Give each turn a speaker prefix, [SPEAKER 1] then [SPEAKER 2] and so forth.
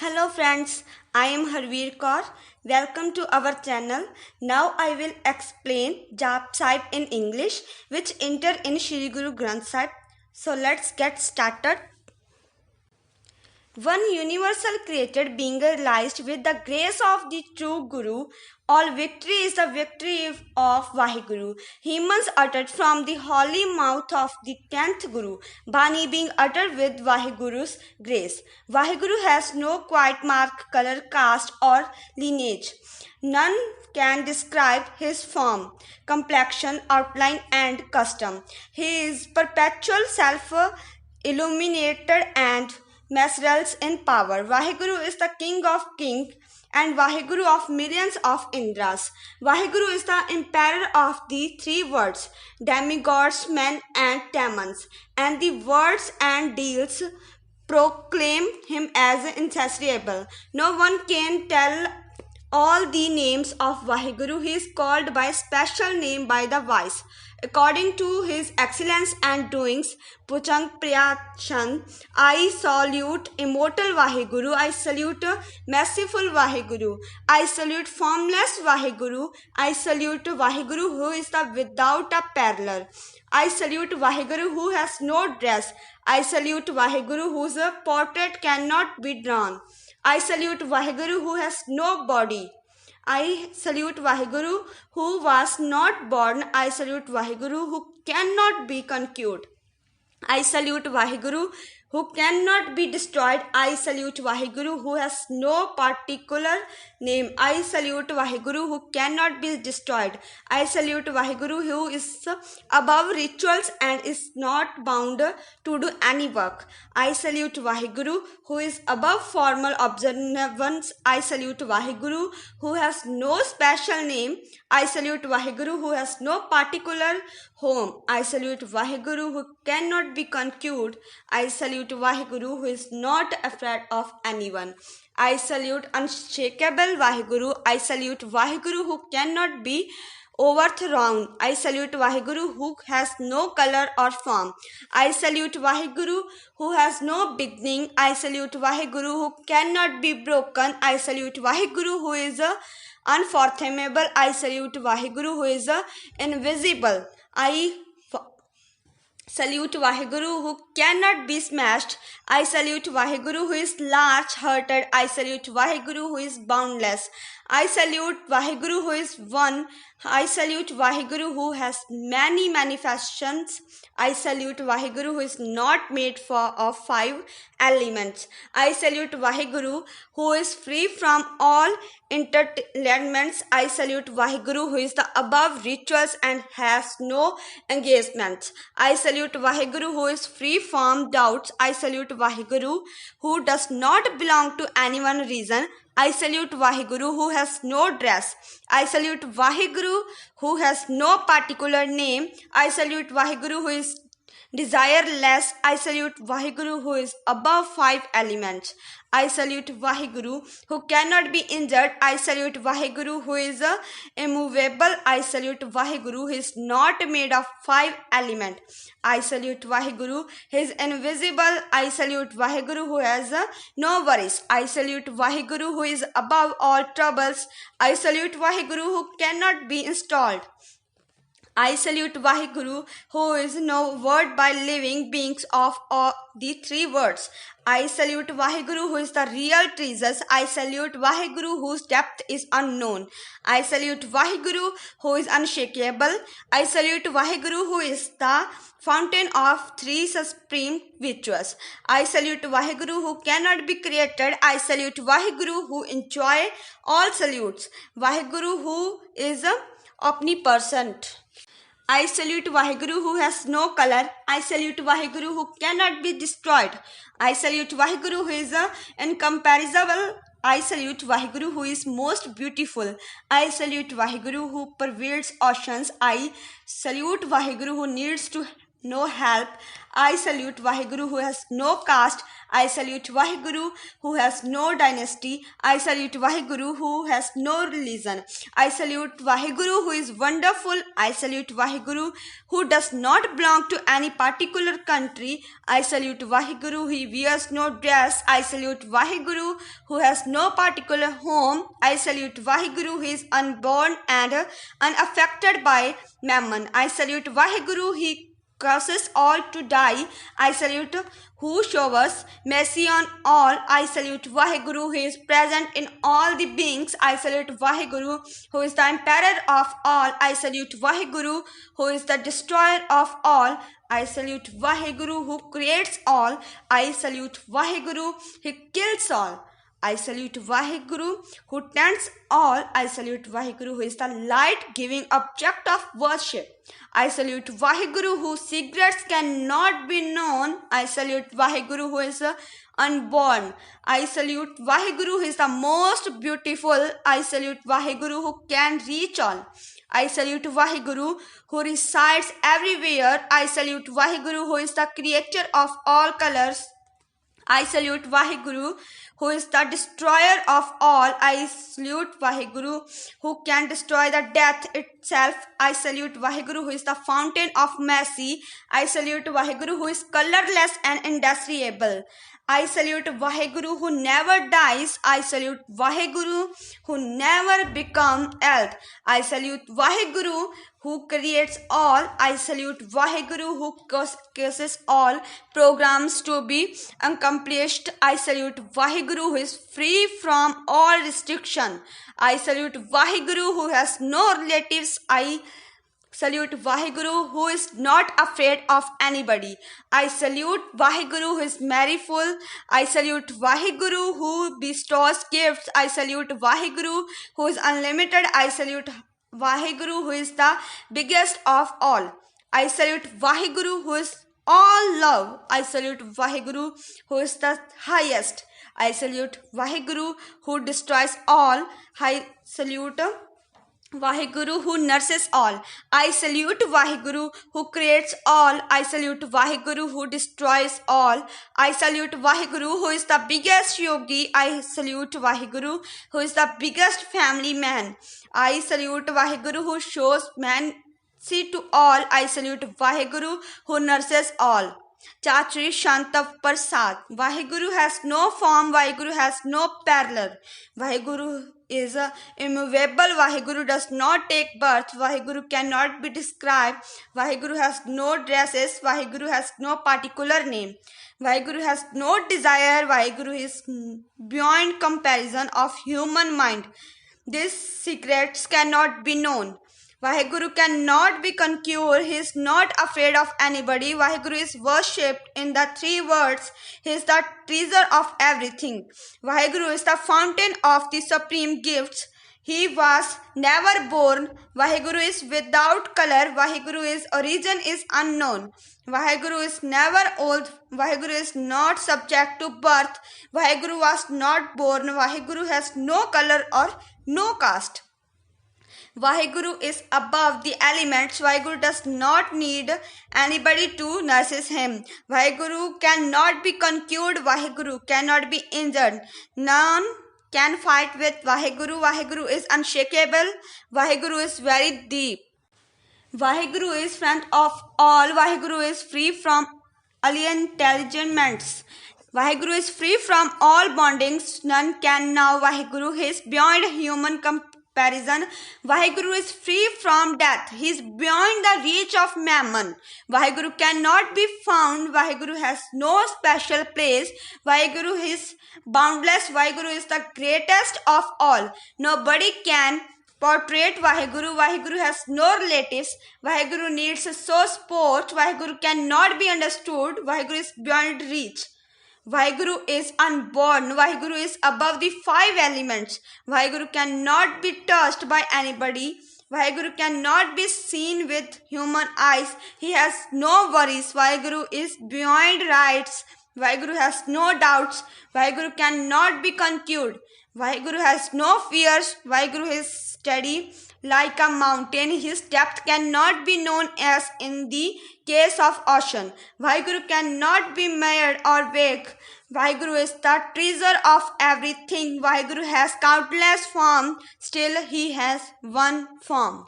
[SPEAKER 1] Hello friends, I am Harveer Kaur. Welcome to our channel. Now I will explain Jap Sahib in English which enter in Shri Guru Granth Sahib. So let's get started. One universal created being realized with the grace of the true Guru. All victory is the victory of Vaheguru. Hymns uttered from the holy mouth of the 10th Guru. Bani being uttered with Vaheguru's grace. Vaheguru has no quiet mark, color, caste or lineage. None can describe his form, complexion, outline and custom. He is perpetual self-illuminated and Mesrals in power. Vaheguru is the king of kings and Vaheguru of millions of Indras. Vaheguru is the emperor of the three worlds, demigods, men and demons, and the words and deeds proclaim him as incessable. No one can tell all the names of Vaheguru. He is called by special name by the wise. According to his excellence and doings, Puchang Priyachan, I salute immortal Vaheguru, I salute merciful Vaheguru, I salute formless Vaheguru, I salute Vaheguru who is the without a parallel. I salute Vaheguru who has no dress. I salute Vaheguru whose portrait cannot be drawn. I salute Vaheguru who has no body. I salute Vaheguru who was not born. I salute Vaheguru who cannot be conquered. I salute Vaheguru who cannot be destroyed. I salute Vaheguru who has no particular name. I salute Vaheguru who cannot be destroyed. I salute Vaheguru who is above rituals and is not bound to do any work. I salute Vaheguru who is above formal observance. I salute Vaheguru who has no special name. I salute Vaheguru who has no particular home. I salute Vaheguru who cannot be conquered. I salute Vaheguru who is not afraid of anyone. I salute unshakable Vaheguru. I salute Vaheguru who cannot be overthrown. I salute Vaheguru who has no color or form. I salute Vaheguru who has no beginning. I salute Vaheguru who cannot be broken. I salute Vaheguru who is unfathomable. I salute Vaheguru who is invisible. I salute Vaheguru who cannot be smashed. I salute Vaheguru who is large-hearted. I salute Vaheguru who is boundless. I salute Vaheguru who is one. I salute Vaheguru who has many manifestations. I salute Vaheguru who is not made of five elements. I salute Vaheguru who is free from all entanglements. I salute Vaheguru who is the above rituals and has no engagements. I salute Vaheguru who is free from doubts. I salute Vaheguru who does not belong to any one reason. I salute Vaheguru who has no dress. I salute Vaheguru who has no particular name. I salute Vaheguru who is desireless. I salute Vaheguru who is above five elements. I salute Vaheguru who cannot be injured. I salute Vaheguru who is immovable. I salute Vaheguru who is not made of five elements. I salute Vaheguru who is invisible. I salute Vaheguru who has no worries. I salute Vaheguru who is above all troubles. I salute Vaheguru who cannot be installed. I salute Vaheguru who is no word by living beings of all the three words. I salute Vaheguru who is the real treasures. I salute Vaheguru whose depth is unknown. I salute Vaheguru who is unshakable. I salute Vaheguru who is the fountain of three supreme virtues. I salute Vaheguru who cannot be created. I salute Vaheguru who enjoy all salutes. Vaheguru who is omnipresent. I salute Vaheguru who has no color. I salute Vaheguru who cannot be destroyed. I salute Vaheguru who is incomparable. I salute Vaheguru who is most beautiful. I salute Vaheguru who pervades oceans. I salute Vaheguru who needs to no help. I salute Vaheguru who has no caste. I salute Vaheguru who has no dynasty. I salute Vaheguru who has no religion. I salute Vaheguru who is wonderful. I salute Vaheguru who does not belong to any particular country. I salute Vaheguru, he wears no dress. I salute Vaheguru who has no particular home. I salute Vaheguru who is unborn and unaffected by mammon. I salute Vaheguru, he causes all to die. I salute who showers mercy on all. I salute Vaheguru who is present in all the beings. I salute Vaheguru who is the emperor of all. I salute Vaheguru who is the destroyer of all. I salute Vaheguru who creates all. I salute Vaheguru who kills all. I salute Vaheguru who tends all. I salute Vaheguru who is the light-giving object of worship. I salute Vaheguru whose secrets cannot be known. I salute Vaheguru who is unborn. I salute Vaheguru who is the most beautiful. I salute Vaheguru who can reach all. I salute Vaheguru who resides everywhere. I salute Vaheguru who is the creator of all colors. I salute Vaheguru who is the destroyer of all. I salute Vaheguru who can destroy the death itself. I salute Vaheguru who is the fountain of mercy. I salute Vaheguru who is colorless and indescribable. I salute Vaheguru who never dies. I salute Vaheguru who never becomes old. I salute Vaheguru who creates all. I salute Vaheguru who causes all programs to be accomplished. I salute Vaheguru who is free from all restriction. I salute Vaheguru who has no relatives. I salute Vaheguru who is not afraid of anybody. I salute Vaheguru who is merciful. I salute Vaheguru who bestows gifts. I salute Vaheguru who is unlimited. I salute Vaheguru who is the biggest of all. I salute Vaheguru who is all love. I salute Vaheguru who is the highest. I salute Vaheguru who destroys all. I salute Vaheguru who nurses all. I salute Vaheguru who creates all. I salute Vaheguru who destroys all. I salute Vaheguru who is the biggest yogi. I salute Vaheguru who is the biggest family man. I salute Vaheguru who shows mercy to all. I salute Vaheguru who nurses all. Chachri Shantav Prasad. Vaheguru has no form. Vaheguru has no parallel. Vaheguru is immovable. Vaheguru does not take birth. Vaheguru cannot be described. Vaheguru has no dresses. Vaheguru has no particular name. Vaheguru has no desire. Vaheguru is beyond comparison of human mind. These secrets cannot be known. Vaheguru cannot be conquered. He is not afraid of anybody. Vaheguru is worshipped in the three words. He is the treasure of everything. Vaheguru is the fountain of the supreme gifts. He was never born. Vaheguru is without color. Vaheguru's origin is unknown. Vaheguru is never old. Vaheguru is not subject to birth. Vaheguru was not born. Vaheguru has no color or no caste. Vaheguru is above the elements. Vaheguru does not need anybody to nurse him. Vaheguru cannot be conquered. Vaheguru cannot be injured. None can fight with Vaheguru. Vaheguru is unshakable. Vaheguru is very deep. Vaheguru is friend of all. Vaheguru is free from alien intelligence. Vaheguru is free from all bondings. None can now Vaheguru. He is beyond human comparison. Vaheguru is free from death. He is beyond the reach of mammon. Vaheguru cannot be found. Vaheguru has no special place. Vaheguru is boundless. Vaheguru is the greatest of all. Nobody can portray Vaheguru. Vaheguru has no relatives. Vaheguru needs so support. Vaheguru cannot be understood. Vaheguru is beyond reach. Vaheguru is unborn. Vaheguru is above the five elements. Vaheguru cannot be touched by anybody. Vaheguru cannot be seen with human eyes. He has no worries. Vaheguru is beyond rights. Vaheguru has no doubts. Vaheguru cannot be conquered. Vaheguru has no fears. Vaheguru is steady like a mountain. His depth cannot be known as in the case of ocean. Vaheguru cannot be measured or weighed. Vaheguru is the treasure of everything. Vaheguru has countless forms, still he has one form.